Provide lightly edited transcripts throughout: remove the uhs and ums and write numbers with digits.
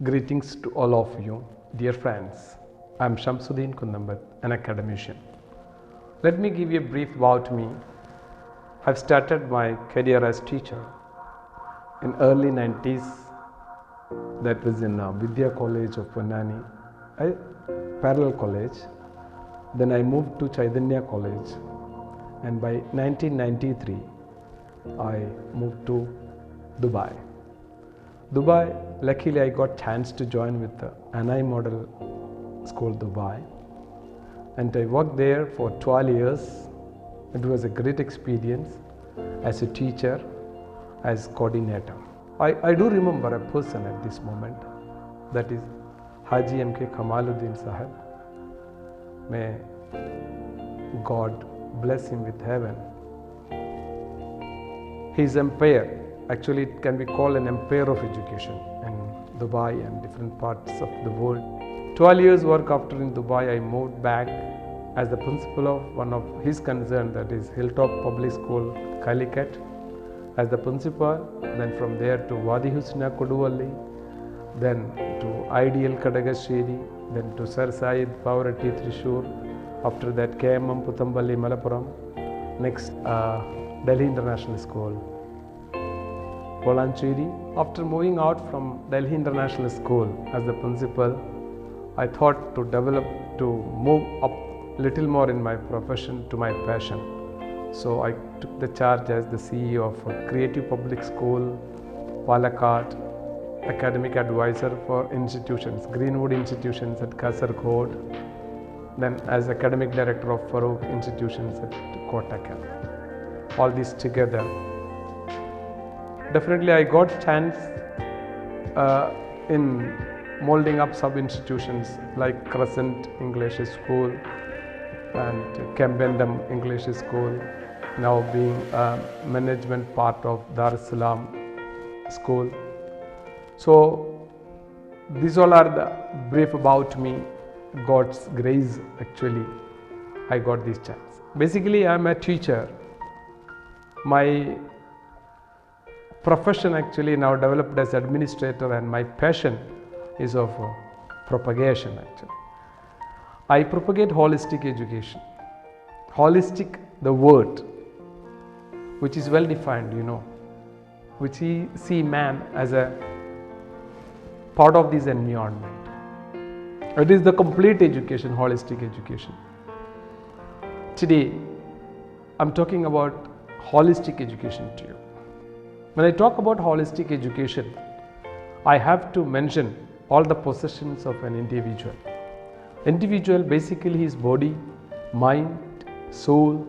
Greetings to all of you, dear friends. I am Shamsuddin Kundambat, an academician. Let me give you a brief about me. I've started my career as teacher in early 90s. That was in Vidya College of Ponnani, a parallel college. Then I moved to Chaitanya College, and by 1993 I moved to Dubai. Luckily I got chance to join with the Anai Model School Dubai, and I worked there for 12 years. It was a great experience as a teacher, as coordinator. I do remember a person at this moment, that is Haji M.K. Kamaluddin Sahib. May God bless him with heaven. His empire, actually it can be called an empire of education in Dubai and different parts of the world. 12 years work after in Dubai, I moved back as the principal of one of his concern, that is Hilltop Public School, Calicut, as the principal. Then from there to Wadi Husna Koduvalli, then to Ideal Kadagashiri, then to Sir Syed Pavarati Thrissur, after that KMM Putamballi Malappuram, next Delhi International School, Polancheri. After moving out from Delhi International School as the principal, I thought to move up little more in my profession to my passion. So I took the charge as the CEO of a Creative Public School, Palakkad, academic advisor for institutions, Greenwood institutions at Kasaragod, then as academic director of Farouk institutions at Kottakkal. All this together. Definitely I got chance in molding up sub-institutions like Crescent English School and Cambendam English School, now being a management part of Dar es Salaam School. So these all are the brief about me. God's grace, actually I got this chance. Basically I am a teacher. My profession actually now developed as administrator, and my passion is of propagation actually. I propagate holistic education. Holistic, the word, which is well defined, which we see man as a part of this environment. It is the complete education, holistic education. Today, I'm talking about holistic education to you. When I talk about holistic education, I have to mention all the possessions of an individual. Individual, basically his body, mind, soul,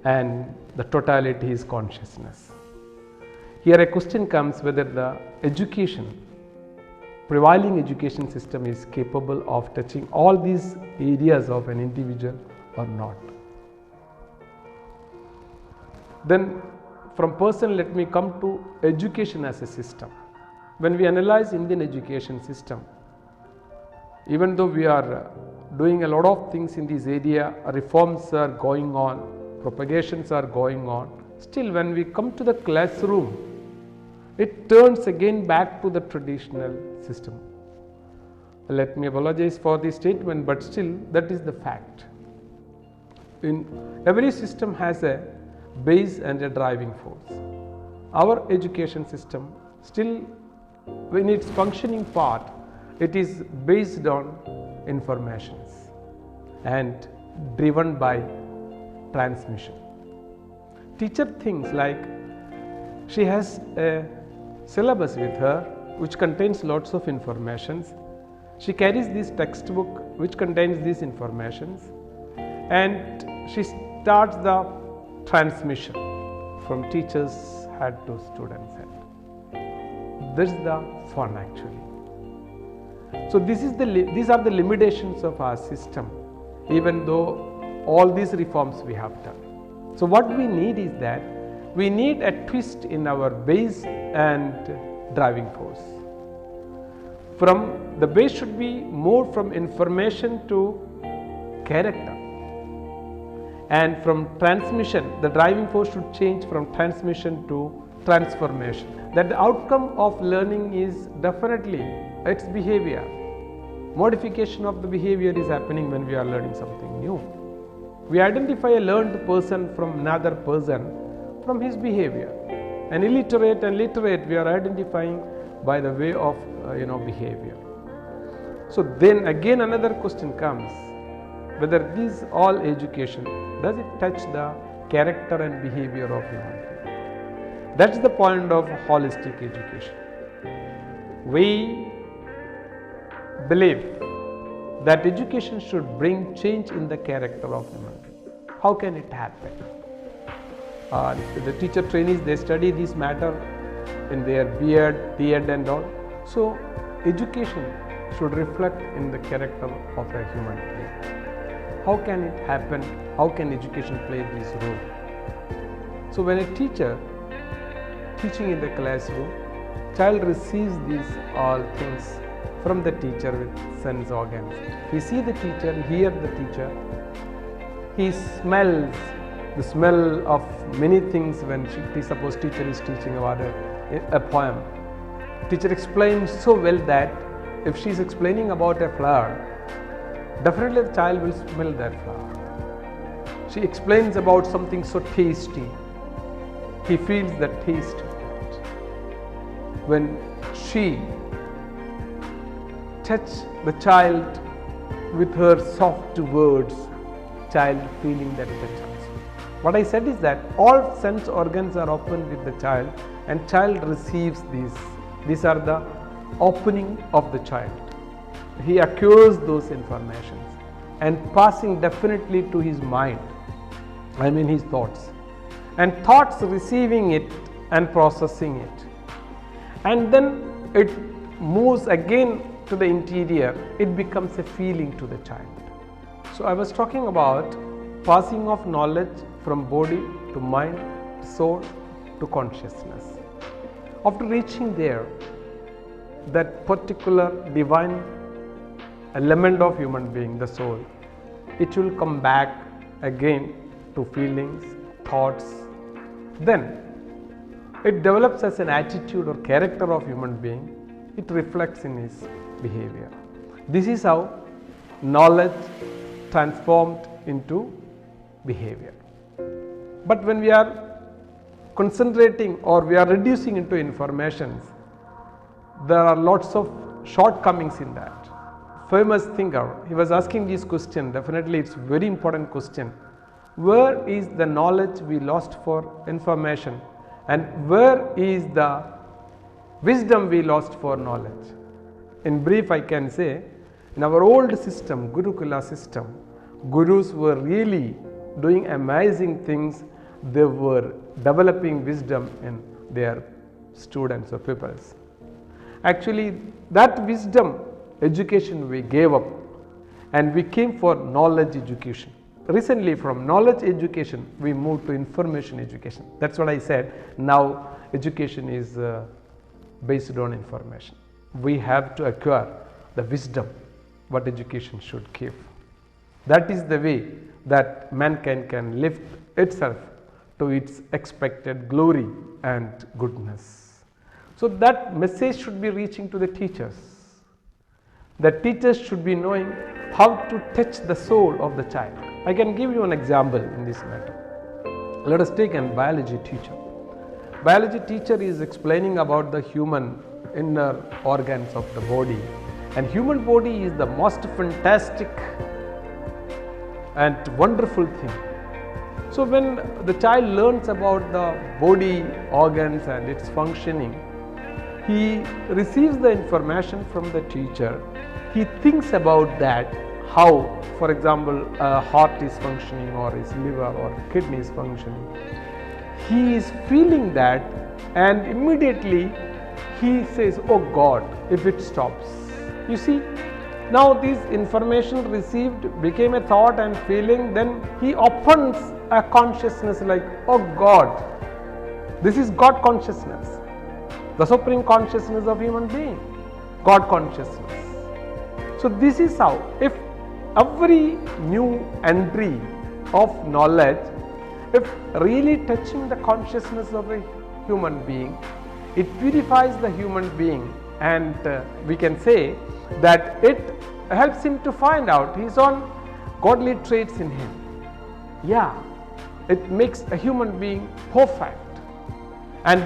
and the totality is consciousness. Here a question comes whether the prevailing education system is capable of touching all these areas of an individual or not. Then from person, let me come to education as a system. When we analyze Indian education system, even though we are doing a lot of things in this area, reforms are going on, propagations are going on, still when we come to the classroom, it turns again back to the traditional system. Let me apologize for the statement, but still that is the fact. In every system has a base and a driving force. Our education system still, in its functioning part, it is based on informations and driven by transmission. Teacher thinks like she has a syllabus with her which contains lots of informations. She carries this textbook which contains these informations, and she starts the transmission from teacher's head to student's head. This is the fun actually. So these are the limitations of our system, even though all these reforms we have done. So what we need is that we need a twist in our base and driving force. The base should be more from information to character, and from transmission, the driving force should change from transmission to transformation. That the outcome of learning is definitely its behavior. Modification of the behavior is happening when we are learning something new. We identify a learned person from another person from his behavior. An illiterate and literate we are identifying by the way of behavior. So then again another question comes, whether this all education, does it touch the character and behavior of human being? That's the point of holistic education. We believe that education should bring change in the character of human being. How can it happen? The teacher trainees, they study this matter in their beard and all. So education should reflect in the character of a human being. How can it happen? How can education play this role? So when a teacher teaching in the classroom, child receives these all things from the teacher with sense organs. He sees the teacher, he hears the teacher, he smells the smell of many things when suppose teacher is teaching about a poem. Teacher explains so well that if she is explaining about a flower, definitely the child will smell that flower. She explains about something so tasty, he feels the taste of it. When she touches the child with her soft words, child feeling that touch also. What I said is that all sense organs are open with the child and child receives these. These are the opening of the child. He acquires those informations and passing definitely to his mind, his thoughts. And thoughts receiving it and processing it. And then it moves again to the interior, it becomes a feeling to the child. So I was talking about passing of knowledge from body to mind, soul to consciousness. After reaching there, that particular divine element of human being, the soul, it will come back again to feelings, thoughts. Then it develops as an attitude or character of human being. It reflects in his behavior. This is how knowledge transformed into behavior. But when we are concentrating or we are reducing into informations, there are lots of shortcomings in that. Famous thinker, he was asking this question, definitely it's very important question. Where is the knowledge we lost for information and where is the wisdom we lost for knowledge? In brief, I can say, in our old system, Gurukula system, gurus were really doing amazing things. They were developing wisdom in their students or pupils. Actually, that wisdom education we gave up and we came for knowledge education. Recently, from knowledge education, we moved to information education. That's what I said. Now, education is based on information. We have to acquire the wisdom what education should give. That is the way that mankind can lift itself to its expected glory and goodness. So that message should be reaching to the teachers. The teachers should be knowing how to touch the soul of the child. I can give you an example in this matter. Let us take a biology teacher. Biology teacher is explaining about the human inner organs of the body, and human body is the most fantastic and wonderful thing. So when the child learns about the body organs and its functioning, he receives the information from the teacher. He thinks about that, how, for example, a heart is functioning or his liver or kidney is functioning. He is feeling that and immediately he says, oh God, if it stops. You see, now this information received became a thought and feeling, then he opens a consciousness like, oh God, this is God consciousness, the supreme consciousness of human being, God consciousness. So this is how, if every new entry of knowledge, if really touching the consciousness of a human being, it purifies the human being and we can say that it helps him to find out his own godly traits in him. Yeah, it makes a human being perfect, and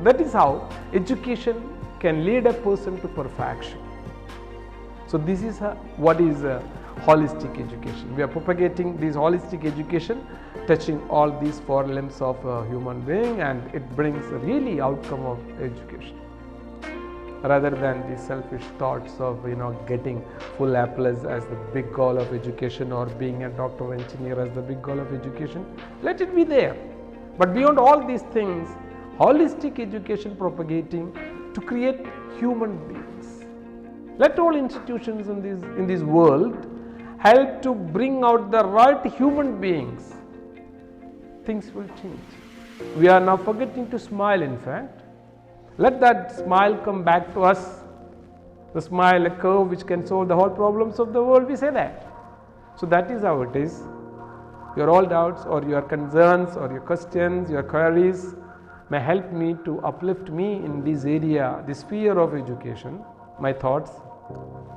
that is how education can lead a person to perfection. So this is what is holistic education. We are propagating this holistic education, touching all these four limbs of a human being, and it brings a really outcome of education, rather than the selfish thoughts of getting full A+ as the big goal of education, or being a doctor or engineer as the big goal of education. Let it be there, but beyond all these things, holistic education propagating to create human beings. Let all institutions in this world help to bring out the right human beings. Things will change. We are now forgetting to smile, in fact. Let that smile come back to us. The smile, a curve which can solve the whole problems of the world, we say that. So that is how it is. Your all doubts or your concerns or your questions, your queries may help me to uplift me in this area, this sphere of education, my thoughts.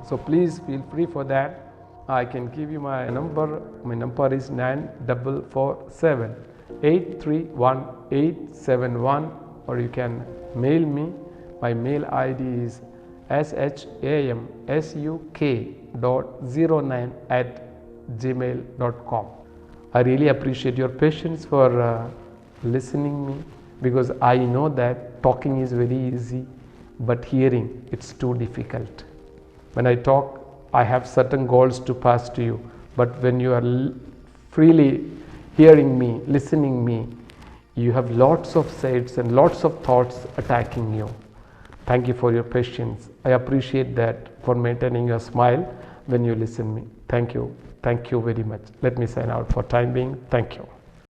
So please feel free for that. I can give you my number. My number is 9447 831 871, or you can mail me. My mail ID is shamsuk.09@gmail.com. I really appreciate your patience for listening me, because I know that talking is very easy, but hearing, it's too difficult. When I talk, I have certain goals to pass to you, but when you are freely hearing me, listening me, you have lots of sides and lots of thoughts attacking you. Thank you for your patience. I appreciate that, for maintaining your smile when you listen me. Thank you. Thank you very much. Let me sign out for time being. Thank you.